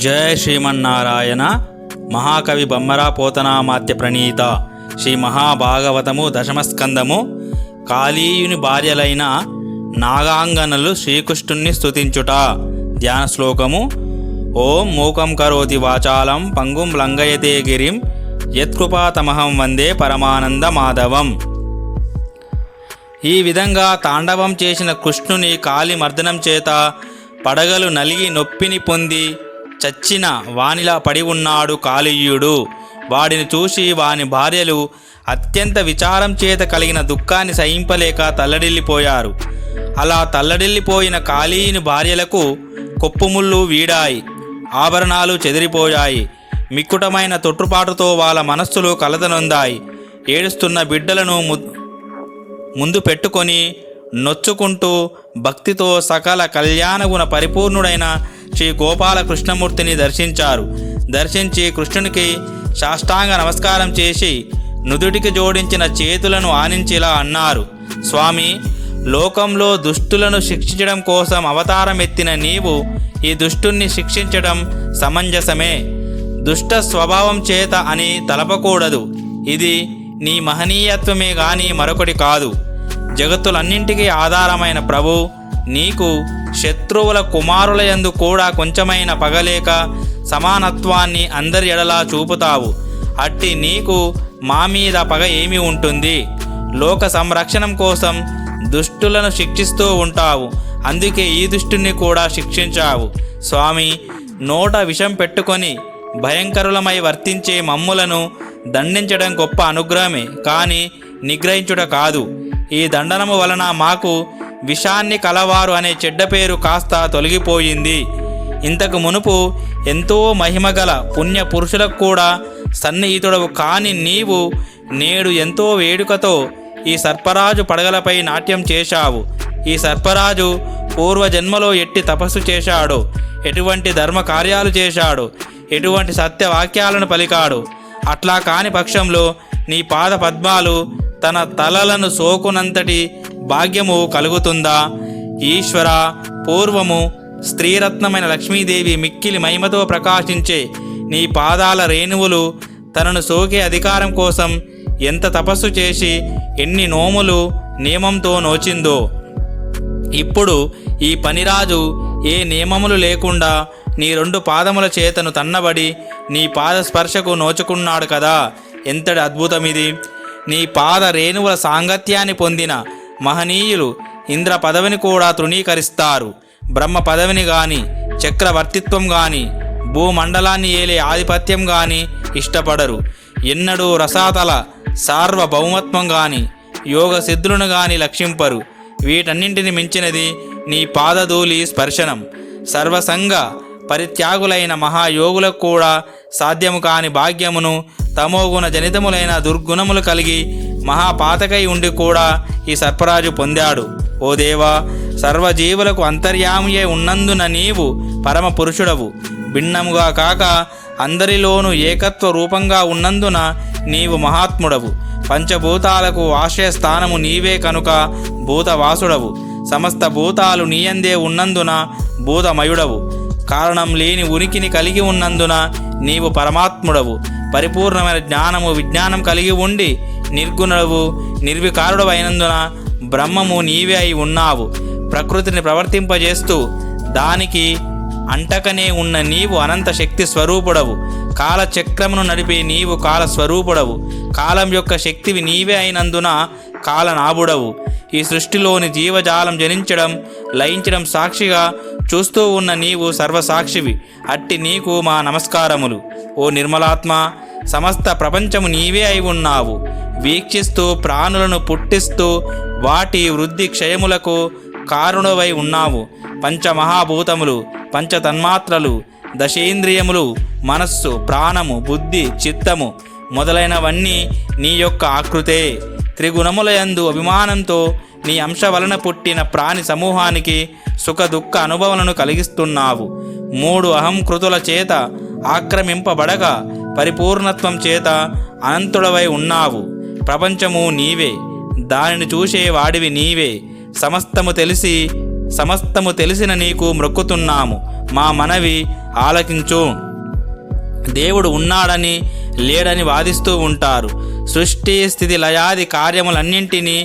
జయ శ్రీమన్నారాయణ. మహాకవి బమ్మరా పోతనామాత్య ప్రణీత శ్రీ మహాభాగవతము దశమస్కందము. కాళీయుని భార్యలైన నాగాంగనలు శ్రీకృష్ణుని స్తుతించుట. ధ్యాన శ్లోకము. ఓం మూకం కరోతి వాచాలం పంగుం లంఘయతే గిరిం యత్కృపాతమహం వందే పరమానంద మాధవం. ఈ విధంగా తాండవం చేసిన కృష్ణుని కాలి మర్దనం చేత పడగలు నలిగి నొప్పిని పొంది చచ్చిన వానిలా పడి ఉన్నాడు కాళీయుడు. వాడిని చూసి వాని భార్యలు అత్యంత విచారం చేత కలిగిన దుఃఖాన్ని సహింపలేక తల్లడిల్లిపోయారు. అలా తల్లడిల్లిపోయిన కాళీయుని భార్యలకు కొప్పుముళ్ళు వీడాయి, ఆభరణాలు చెదిరిపోయాయి. మిక్కుటమైన తొట్టుపాటుతో వాళ్ళ మనస్సులు కలతనొందాయి. ఏడుస్తున్న బిడ్డలను ముందు పెట్టుకొని నొచ్చుకుంటూ భక్తితో సకల కళ్యాణగుణ పరిపూర్ణుడైన శ్రీ గోపాలకృష్ణమూర్తిని దర్శించారు. దర్శించి కృష్ణునికి సాష్టాంగ నమస్కారం చేసి నుదుటికి జోడించిన చేతులను ఆనించిలా అన్నారు. స్వామి, లోకంలో దుష్టులను శిక్షించడం కోసం అవతారం ఎత్తిన నీవు ఈ దుష్టుణ్ణి శిక్షించడం సమంజసమే. దుష్ట స్వభావం చేత అని తలపకూడదు. ఇది నీ మహనీయత్వమే గాని మరొకటి కాదు. జగత్తులన్నింటికీ ఆధారమైన ప్రభు, నీకు శత్రువుల కుమారులయందు కూడా కొంచెమైన పగలేక సమానత్వాన్ని అందరి ఎడలా చూపుతావు. అట్టి నీకు మా మీద పగ ఏమి ఉంటుంది? లోక సంరక్షణం కోసం దుష్టులను శిక్షిస్తూ ఉంటావు. అందుకే ఈ దుష్టుని కూడా శిక్షించావు. స్వామి, నోట విషం పెట్టుకొని భయంకరులమై వర్తించే మమ్ములను దండించడం గొప్ప అనుగ్రహమే, కానీ నిగ్రహించుట కాదు. ఈ దండనము వలన మాకు విషాన్ని కలవారు అనే చెడ్డ పేరు కాస్త తొలగిపోయింది. ఇంతకు మునుపు ఎంతో మహిమగల పుణ్య పురుషులకు కూడా సన్నిహితుడవు కాని నీవు నేడు ఎంతో వేడుకతో ఈ సర్పరాజు పడగలపై నాట్యం చేశావు. ఈ సర్పరాజు పూర్వజన్మలో ఎట్టి తపస్సు చేశాడో, ఎటువంటి ధర్మ కార్యాలు చేశాడో, ఎటువంటి సత్యవాక్యాలను పలికాడు, అట్లా కాని పక్షంలో నీ పాద పద్మాలు తన తలలను సోకునంతటి భాగ్యము కలుగుతుందా? ఈశ్వర, పూర్వము స్త్రీరత్నమైన లక్ష్మీదేవి మిక్కిలి మహిమతో ప్రకాశించే నీ పాదాల రేణువులు తనను సోకే అధికారం కోసం ఎంత తపస్సు చేసి ఎన్ని నోములు నియమంతో నోచిందో. ఇప్పుడు ఈ పనిరాజు ఏ నియమములు లేకుండా నీ రెండు పాదముల చేతను తన్నబడి నీ పాద స్పర్శకు నోచుకున్నాడు కదా. ఎంతటి అద్భుతమిది! నీ పాద రేణువుల సాంగత్యాన్ని పొందిన మహనీయులు ఇంద్ర పదవిని కూడా తృణీకరిస్తారు. బ్రహ్మ పదవిని గాని, చక్రవర్తిత్వం గాని, భూమండలాన్ని ఏలే ఆధిపత్యం గాని ఇష్టపడరు. ఎన్నడూ రసాతల సార్వభౌమత్వం గాని, యోగ సిద్ధులను గాని లక్షింపరు. వీటన్నింటిని మించినది నీ పాదధూళి స్పర్శనం. సర్వసంగ పరిత్యాగులైన మహాయోగులకు కూడా సాధ్యము కాని భాగ్యమును తమోగుణ జనితములైన దుర్గుణములు కలిగి మహాపాతకై ఉండి కూడా ఈ సర్పరాజు పొందాడు. ఓ దేవా, సర్వజీవులకు అంతర్యామియై ఉన్నందున నీవు పరమ పురుషుడవు. భిన్నముగా కాక అందరిలోనూ ఏకత్వ రూపంగా ఉన్నందున నీవు మహాత్ముడవు. పంచభూతాలకు ఆశ్రయస్థానము నీవే కనుక భూతవాసుడవు. సమస్త భూతాలు నీయందే ఉన్నందున భూతమయుడవు. కారణం లేని ఉనికిని కలిగి ఉన్నందున నీవు పరమాత్ముడవు. పరిపూర్ణమైన జ్ఞానము విజ్ఞానం కలిగి ఉండి నిర్గుణుడవు, నిర్వికారుడవు అయినందున బ్రహ్మము నీవే అయి ఉన్నావు. ప్రకృతిని ప్రవర్తింపజేస్తూ దానికి అంటకనే ఉన్న నీవు అనంత శక్తి స్వరూపుడవు. కాలచక్రమును నడిపే నీవు కాలస్వరూపుడవు. కాలం యొక్క శక్తివి నీవే అయినందున కాలనాభుడవు. ఈ సృష్టిలోని జీవజాలం జనించడం, లయించడం సాక్షిగా చూస్తూ ఉన్న నీవు సర్వసాక్షివి. అట్టి నీకు మా నమస్కారములు. ఓ నిర్మలాత్మ, సమస్త ప్రపంచము నీవే అయి ఉన్నావు. వీక్షిస్తూ ప్రాణులను పుట్టిస్తూ వాటి వృద్ధి క్షయములకు కారణవై ఉన్నావు. పంచమహాభూతములు, పంచతన్మాత్రలు, దశేంద్రియములు, మనస్సు, ప్రాణము, బుద్ధి, చిత్తము మొదలైనవన్నీ నీ యొక్క ఆకృతే. త్రిగుణములయందు అభిమానంతో నీ అంశ వలన పుట్టిన ప్రాణి సమూహానికి సుఖ దుఃఖ అనుభవాలను కలిగిస్తున్నావు. మూడు అహంకృతుల చేత ఆక్రమింపబడక పరిపూర్ణత్వం చేత అనంతుడవై ఉన్నావు. ప్రపంచము నీవే, దానిని చూసే వాడివి నీవే. సమస్తము తెలిసి సమస్తము తెలిసిన నీకు మ్రొక్కుతున్నాము, మా మనవి ఆలకించు. దేవుడు ఉన్నాడని లేడని వాదిస్తూ ఉంటారు. సృష్టి స్థితి లయాది కార్యములన్నింటినీ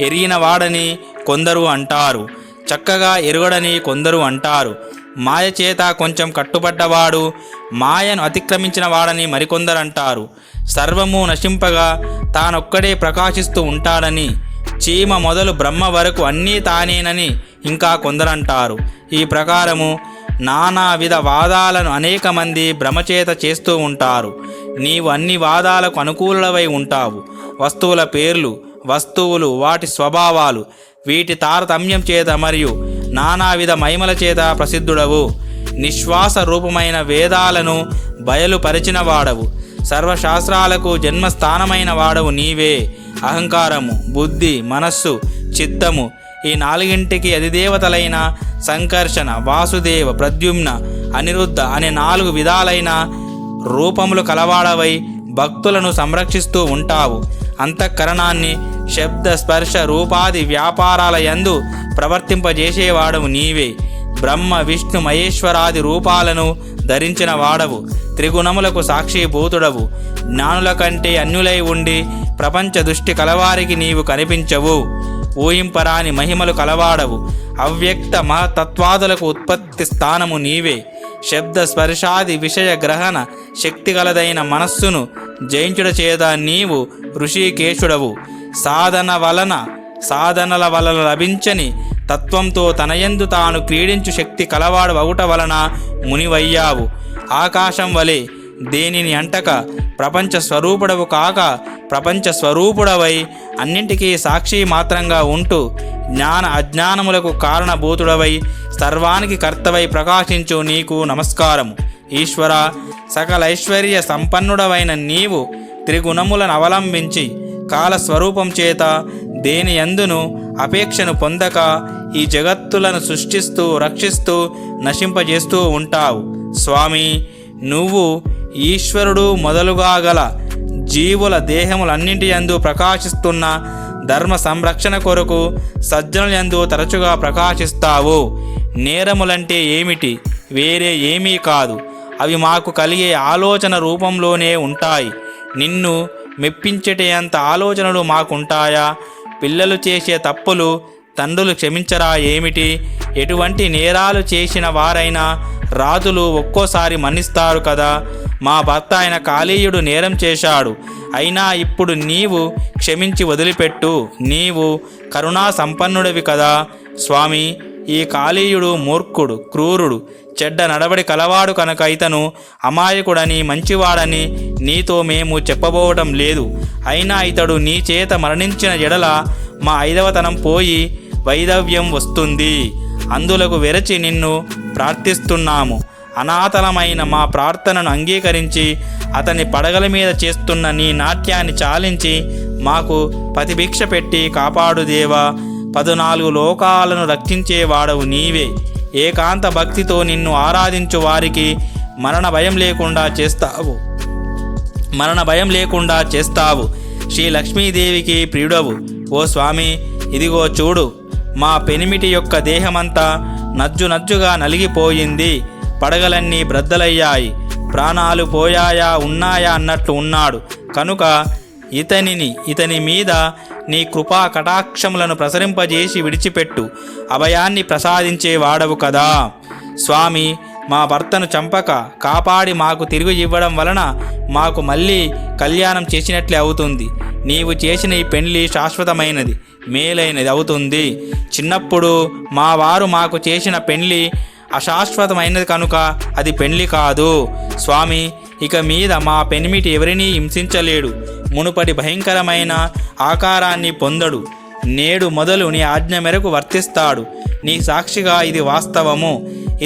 ఎరిగినవాడని కొందరు అంటారు, చక్కగా ఎరుగడని కొందరు అంటారు. మాయ చేత కొంచెం కట్టుబడ్డవాడు, మాయను అతిక్రమించిన వాడని మరికొందరంటారు. సర్వము నశింపగా తానొక్కడే ప్రకాశిస్తూ ఉంటాడని, చీమ మొదలు బ్రహ్మ వరకు అన్నీ తానేనని ఇంకా కొందరంటారు. ఈ ప్రకారము నానావిధ వాదాలను అనేక మంది భ్రమచేత చేస్తూ ఉంటారు. నీవు అన్ని వాదాలకు అనుకూలవై ఉంటావు. వస్తువుల పేర్లు, వస్తువులు, వాటి స్వభావాలు, వీటి తారతమ్యం చేత మరియు నానావిధ మహిమల చేత ప్రసిద్ధుడవు. నిశ్వాస రూపమైన వేదాలను బయలుపరిచిన వాడవు. సర్వశాస్త్రాలకు జన్మస్థానమైన వాడవు నీవే. అహంకారము, బుద్ధి, మనస్సు, చిత్తము, ఈ నాలుగింటికి అధిదేవతలైన సంకర్షణ, వాసుదేవ, ప్రద్యుమ్న, అనిరుద్ధ అనే 4 విధాలైన రూపములు కలవాడవై భక్తులను సంరక్షిస్తూ ఉంటావు. అంతఃకరణాన్ని శబ్ద, స్పర్శ, రూపాది వ్యాపారాల యందు ప్రవర్తింపజేసేవాడవు నీవే. బ్రహ్మ, విష్ణు, మహేశ్వరాది రూపాలను ధరించిన వాడవు. త్రిగుణములకు సాక్షిభూతుడవు. జ్ఞానుల కంటే అన్యులై ఉండి ప్రపంచ దృష్టి కలవారికి నీవు కనిపించవు. ఊహింపరాని మహిమలు కలవాడవు. అవ్యక్త మహతత్వాదులకు ఉత్పత్తి స్థానము నీవే. శబ్ద, స్పర్శాది విషయ గ్రహణ శక్తి గలదైన మనస్సును జయించుట చేత నీవు ఋషికేశుడవు. సాధనల వలన లభించని తత్వంతో తనయందు తాను క్రీడించు శక్తి కలవాడు అవుట వలన మునివయ్యావు. ఆకాశం వలె దేనిని అంటక ప్రపంచ స్వరూపుడవు కాక ప్రపంచ స్వరూపుడవై అన్నింటికీ సాక్షి మాత్రంగా ఉంటూ జ్ఞాన అజ్ఞానములకు కారణభూతుడవై సర్వానికి కర్తవై ప్రకాశించు నీకు నమస్కారము. ఈశ్వర, సకల ఐశ్వర్య సంపన్నుడవైన నీవు త్రిగుణములను అవలంబించి కాలస్వరూపం చేత దేని యందును అపేక్షను పొందక ఈ జగత్తులను సృష్టిస్తూ రక్షిస్తూ నశింపజేస్తూ ఉంటావు. స్వామి, నువ్వు ఈశ్వరుడు మొదలుగా గల జీవుల దేహములన్నింటి యందు ప్రకాశిస్తున్న ధర్మ సంరక్షణ కొరకు సజ్జనుల యందు తరచుగా ప్రకాశిస్తావు. నేరములంటే ఏమిటి? వేరే ఏమీ కాదు. అవి మాకు కలిగే ఆలోచన రూపంలోనే ఉంటాయి. నిన్ను మెప్పించేటే అంత ఆలోచనలు మాకుంటాయా? పిల్లలు చేసే తప్పులు తండ్రులు క్షమించరా ఏమిటి? ఎటువంటి నేరాలు చేసిన వారైనా రాజులు ఒక్కోసారి మన్నిస్తారు కదా. మా భర్త అయిన కాళీయుడు నేరం చేశాడు, అయినా ఇప్పుడు నీవు క్షమించి వదిలిపెట్టు. నీవు కరుణా సంపన్నుడివి కదా స్వామి. ఈ కాళీయుడు మూర్ఖుడు, క్రూరుడు, చెడ్డ నడవడి కలవాడు కనుక ఇతను అమాయకుడని మంచివాడని నీతో మేము చెప్పబోవటం లేదు. అయినా ఇతడు నీ చేత మరణించిన ఎడల మా 5వ తనం పోయి వైధవ్యం వస్తుంది. అందులకు వెరచి నిన్ను ప్రార్థిస్తున్నాము. అనాథలమైన మా ప్రార్థనను అంగీకరించి అతని పడగల మీద చేస్తున్న నీ నాట్యాన్ని చాలించి మాకు ప్రతిభిక్ష పెట్టి కాపాడు దేవా. 14 లోకాలను రక్షించేవాడవు నీవే. ఏకాంత భక్తితో నిన్ను ఆరాధించు వారికి మరణ భయం లేకుండా చేస్తావు. శ్రీ లక్ష్మీదేవికి ప్రియుడవు. ఓ స్వామి, ఇదిగో చూడు, మా పెనిమిటి యొక్క దేహమంతా నజ్జునజ్జుగా నలిగిపోయింది. పడగలన్నీ బ్రద్దలయ్యాయి. ప్రాణాలు పోయాయా ఉన్నాయా అన్నట్లు ఉన్నాడు. కనుక ఇతని మీద నీ కృపా కటాక్షములను ప్రసరింపజేసి విడిచిపెట్టు. అభయాన్ని ప్రసాదించే వాడవు కదా స్వామి. మా భర్తను చంపక కాపాడి మాకు తిరిగి ఇవ్వడం వలన మాకు మళ్ళీ కళ్యాణం చేసినట్లే అవుతుంది. నీవు చేసిన ఈ పెళ్లి శాశ్వతమైనది, మేలైనది అవుతుంది. చిన్నప్పుడు మా వారు మాకు చేసిన పెళ్లి అశాశ్వతమైనది కనుక అది పెళ్లి కాదు స్వామి. ఇక మీద మా పెనిమిటి ఎవరినీ హింసించలేడు. మునుపటి భయంకరమైన ఆకారాన్ని పొందడు. నేడు మొదలు నీ ఆజ్ఞ మేరకు వర్తిస్తాడు. నీ సాక్షిగా ఇది వాస్తవము.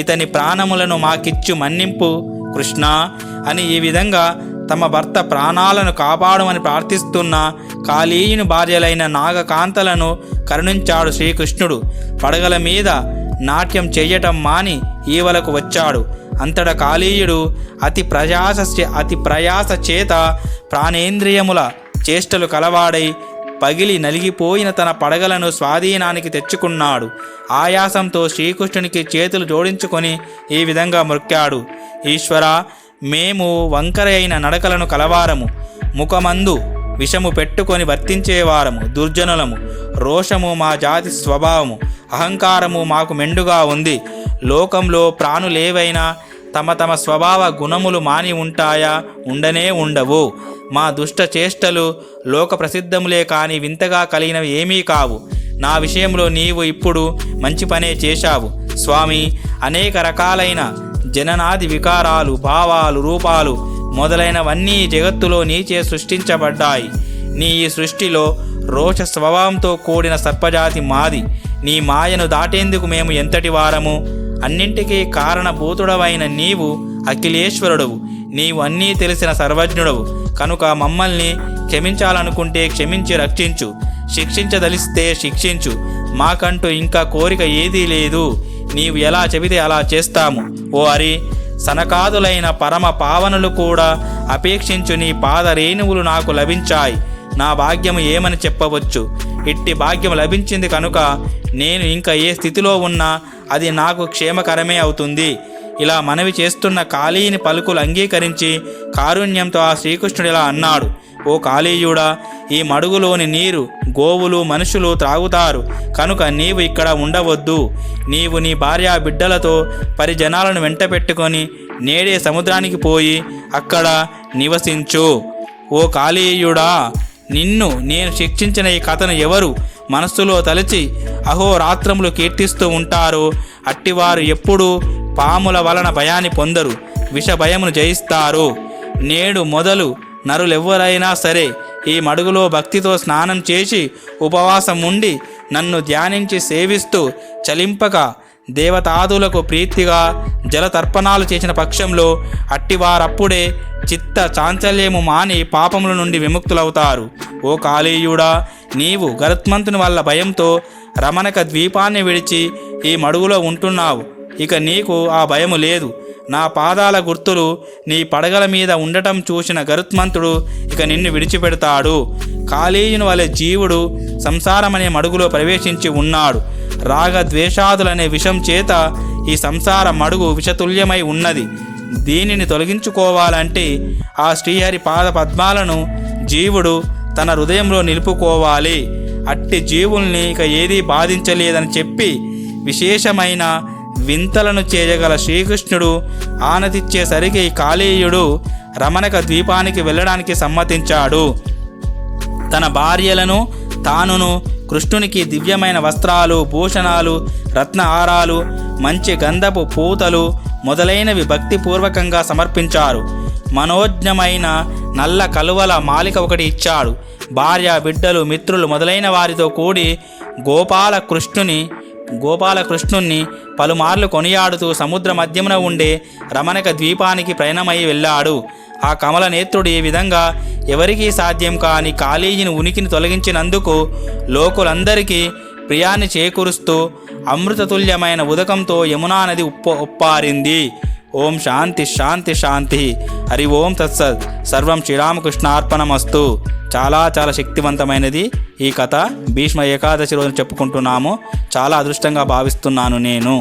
ఇతని ప్రాణములను మాకిచ్చు మన్నింపు కృష్ణ అని ఈ విధంగా తమ భర్త ప్రాణాలను కాపాడమని ప్రార్థిస్తున్న కాళీయుని భార్యలైన నాగకాంతలను కరుణించాడు శ్రీకృష్ణుడు. పడగల మీద నాట్యం చెయ్యటం మాని ఈవలకు వచ్చాడు. అంతటా కాళీయుడు అతి ప్రయాస చేత ప్రాణేంద్రియముల చేష్టలు కలవాడై పగిలి నలిగిపోయిన తన పడగలను స్వాధీనానికి తెచ్చుకున్నాడు. ఆయాసంతో శ్రీకృష్ణునికి చేతులు జోడించుకొని ఈ విధంగా మొక్కాడు. ఈశ్వరా, మేము వంకర అయిన నడకలను కలవారము, ముఖమందు విషము పెట్టుకొని వర్తించేవారము, దుర్జనులము. రోషము మా జాతి స్వభావము, అహంకారము మాకు మెండుగా ఉంది. లోకంలో ప్రాణులేవైనా తమ తమ స్వభావ గుణములు మాని ఉంటాయా? ఉండనే ఉండవు. మా దుష్ట చేష్టలు లోక ప్రసిద్ధములే కాని వింతగా కలిగినవి ఏమీ కావు. నా విషయంలో నీవు ఇప్పుడు మంచి పనే చేశావు స్వామి. అనేక రకాలైన జననాది వికారాలు, భావాలు, రూపాలు మొదలైనవన్నీ జగత్తులో నీచే సృష్టించబడ్డాయి. నీ ఈ సృష్టిలో రోష స్వభావంతో కూడిన సర్పజాతి మాది. నీ మాయను దాటేందుకు మేము ఎంతటి వారము? అన్నింటికీ కారణభూతుడవైన నీవు అఖిలేశ్వరుడవు. నీవు అన్నీ తెలిసిన సర్వజ్ఞుడవు కనుక మమ్మల్ని క్షమించాలనుకుంటే క్షమించి రక్షించు, శిక్షించదలిస్తే శిక్షించు. మాకంటూ ఇంకా కోరిక ఏదీ లేదు. నీవు ఎలా చెబితే అలా చేస్తాము. ఓ హరి, సనకాదులైన పరమ పావనులు కూడా అపేక్షించు నీ పాదరేణువులు నాకు లభించాయి. నా భాగ్యము ఏమని చెప్పవచ్చు? ఇట్టి భాగ్యం లభించింది కనుక నేను ఇంకా ఏ స్థితిలో ఉన్నా అది నాకు క్షేమకరమే అవుతుంది. ఇలా మనవి చేస్తున్న కాళీని పలుకులు అంగీకరించి కారుణ్యంతో ఆ శ్రీకృష్ణుడు ఇలా అన్నాడు. ఓ కాళీయుడా, ఈ మడుగులోని నీరు గోవులు మనుషులు త్రాగుతారు కనుక నీవు ఇక్కడ ఉండవద్దు. నీవు నీ భార్య బిడ్డలతో పరిజనాలను వెంట పెట్టుకొని నేడే సముద్రానికి పోయి అక్కడ నివసించు. ఓ కాళీయుడా, నిన్ను నేను శిక్షించిన ఈ కథను ఎవరు మనస్సులో తలచి అహోరాత్రములు కీర్తిస్తూ ఉంటారో అట్టివారు ఎప్పుడూ పాముల వలన భయాన్ని పొందరు, విష భయమును జయిస్తారు. నేడు మొదలు నరులెవ్వరైనా సరే ఈ మడుగులో భక్తితో స్నానం చేసి ఉపవాసం ఉండి నన్ను ధ్యానించి సేవిస్తూ చలింపక దేవతాదులకు ప్రీతిగా జలతర్పణాలు చేసిన పక్షంలో అట్టివారప్పుడే చిత్త చాంచల్యము మాని పాపముల నుండి విముక్తులవుతారు. ఓ కాళీయుడా, నీవు గరుత్మంతుని వల్ల భయంతో రమణక ద్వీపాన్ని విడిచి ఈ మడుగులో ఉంటున్నావు. ఇక నీకు ఆ భయము లేదు. నా పాదాల గుర్తులు నీ పడగల మీద ఉండటం చూసిన గరుత్మంతుడు ఇక నిన్ను విడిచిపెడతాడు. కాళీయుని వలె జీవుడు సంసారమనే మడుగులో ప్రవేశించి ఉన్నాడు. రాగద్వేషాదులనే విషం చేత ఈ సంసార మడుగు విషతుల్యమై ఉన్నది. దీనిని తొలగించుకోవాలంటే ఆ శ్రీహరి పాద పద్మాలను జీవుడు తన హృదయంలో నిలుపుకోవాలి. అట్టి జీవుల్ని ఇక ఏదీ బాధించలేదని చెప్పి విశేషమైన వింతలను చేయగల శ్రీకృష్ణుడు ఆనతిచ్చేసరికి కాళీయుడు రమణక ద్వీపానికి వెళ్ళడానికి సమ్మతించాడు. తన భార్యలను తానును కృష్ణునికి దివ్యమైన వస్త్రాలు, భూషణాలు, రత్నహారాలు, మంచి గంధపు పూతలు మొదలైనవి భక్తిపూర్వకంగా సమర్పించారు. మనోజ్ఞమైన నల్ల కలువల మాలిక ఒకటి ఇచ్చాడు. భార్య, బిడ్డలు, మిత్రులు మొదలైన వారితో కూడి గోపాలకృష్ణుణ్ణి పలుమార్లు కొనియాడుతూ సముద్ర మధ్యమున ఉండే రమణక ద్వీపానికి ప్రయాణమై వెళ్ళాడు. ఆ కమల నేత్రుడు ఈ విధంగా ఎవరికీ సాధ్యం కాని కాళీయుని ఉనికిని తొలగించినందుకు లోకులందరికీ ప్రియాన్ని చేకూరుస్తూ అమృతతుల్యమైన ఉదకంతో యమునా నది ఉప్పారింది. ఓం శాంతి శాంతి శాంతి. హరి ఓం తత్సత్. సర్వం శ్రీరామకృష్ణార్పణమస్తు. చాలా చాలా శక్తివంతమైనది ఈ కథ. భీష్మ ఏకాదశి రోజున చెప్పుకుంటున్నాము. చాలా అదృష్టంగా భావిస్తున్నాను నేను.